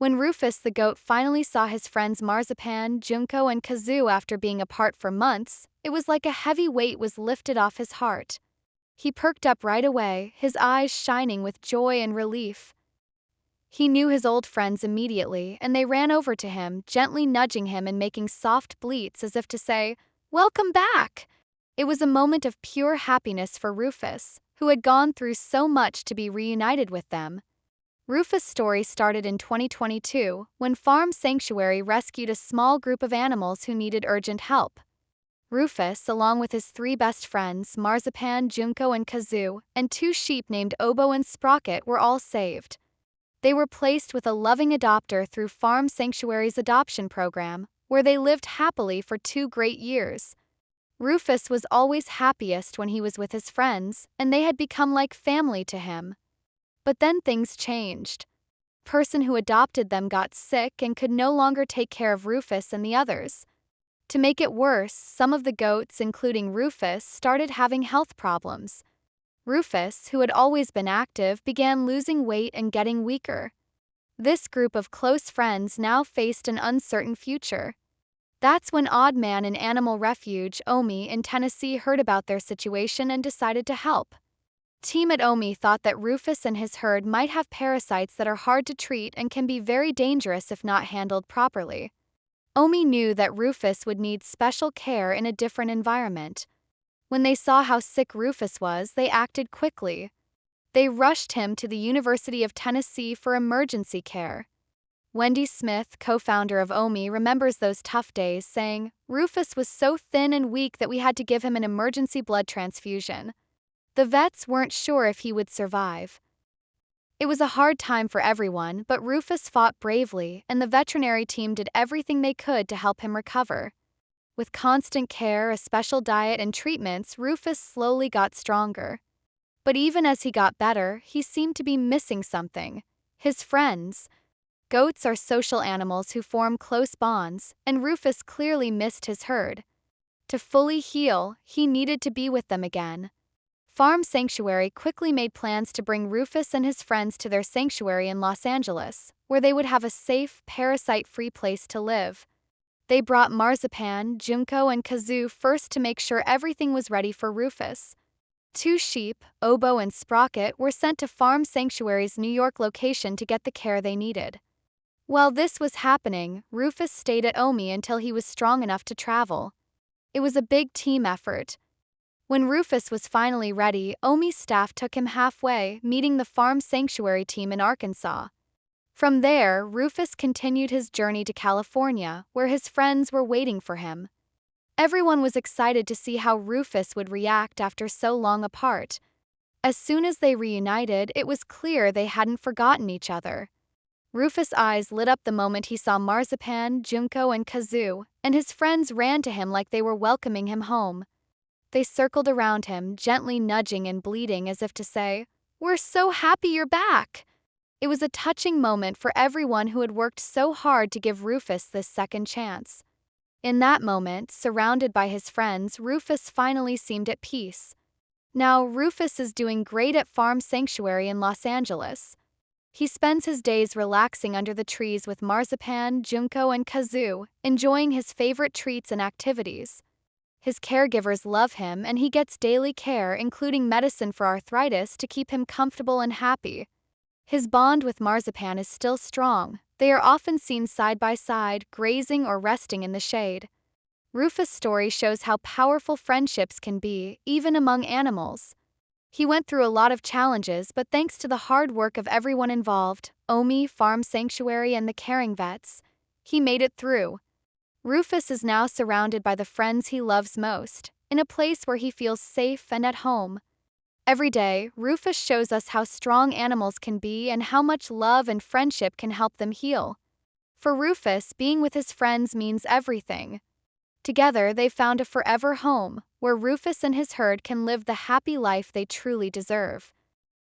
When Rufus the goat finally saw his friends Marzipan, Junco, and Kazoo after being apart for months, it was like a heavy weight was lifted off his heart. He perked up right away, his eyes shining with joy and relief. He knew his old friends immediately, and they ran over to him, gently nudging him and making soft bleats as if to say, "Welcome back!" It was a moment of pure happiness for Rufus, who had gone through so much to be reunited with them. Rufus' story started in 2022, when Farm Sanctuary rescued a small group of animals who needed urgent help. Rufus, along with his three best friends, Marzipan, Junco, and Kazoo, and two sheep named Obo and Sprocket, were all saved. They were placed with a loving adopter through Farm Sanctuary's adoption program, where they lived happily for 2 great years. Rufus was always happiest when he was with his friends, and they had become like family to him. But then things changed. The person who adopted them got sick and could no longer take care of Rufus and the others. To make it worse, some of the goats, including Rufus, started having health problems. Rufus, who had always been active, began losing weight and getting weaker. This group of close friends now faced an uncertain future. That's when Odd Man in Animal Refuge, OMI, in Tennessee heard about their situation and decided to help. Team at OMI thought that Rufus and his herd might have parasites that are hard to treat and can be very dangerous if not handled properly. OMI knew that Rufus would need special care in a different environment. When they saw how sick Rufus was, they acted quickly. They rushed him to the University of Tennessee for emergency care. Wendy Smith, co-founder of OMI, remembers those tough days, saying, "Rufus was so thin and weak that we had to give him an emergency blood transfusion. The vets weren't sure if he would survive." It was a hard time for everyone, but Rufus fought bravely, and the veterinary team did everything they could to help him recover. With constant care, a special diet, and treatments, Rufus slowly got stronger. But even as he got better, he seemed to be missing something: his friends. Goats are social animals who form close bonds, and Rufus clearly missed his herd. To fully heal, he needed to be with them again. Farm Sanctuary quickly made plans to bring Rufus and his friends to their sanctuary in Los Angeles, where they would have a safe, parasite-free place to live. They brought Marzipan, Junco, and Kazoo first to make sure everything was ready for Rufus. 2 sheep, Obo and Sprocket, were sent to Farm Sanctuary's New York location to get the care they needed. While this was happening, Rufus stayed at OMI until he was strong enough to travel. It was a big team effort. When Rufus was finally ready, OMI staff took him halfway, meeting the Farm Sanctuary team in Arkansas. From there, Rufus continued his journey to California, where his friends were waiting for him. Everyone was excited to see how Rufus would react after so long apart. As soon as they reunited, it was clear they hadn't forgotten each other. Rufus' eyes lit up the moment he saw Marzipan, Junco, and Kazoo, and his friends ran to him like they were welcoming him home. They circled around him, gently nudging and bleating as if to say, "We're so happy you're back!" It was a touching moment for everyone who had worked so hard to give Rufus this second chance. In that moment, surrounded by his friends, Rufus finally seemed at peace. Now, Rufus is doing great at Farm Sanctuary in Los Angeles. He spends his days relaxing under the trees with Marzipan, Junco, and Kazoo, enjoying his favorite treats and activities. His caregivers love him, and he gets daily care, including medicine for arthritis, to keep him comfortable and happy. His bond with Marzipan is still strong. They are often seen side by side, grazing or resting in the shade. Rufus' story shows how powerful friendships can be, even among animals. He went through a lot of challenges, but thanks to the hard work of everyone involved, OMI, Farm Sanctuary, and the caring vets, he made it through. Rufus is now surrounded by the friends he loves most, in a place where he feels safe and at home. Every day, Rufus shows us how strong animals can be and how much love and friendship can help them heal. For Rufus, being with his friends means everything. Together, they've found a forever home, where Rufus and his herd can live the happy life they truly deserve.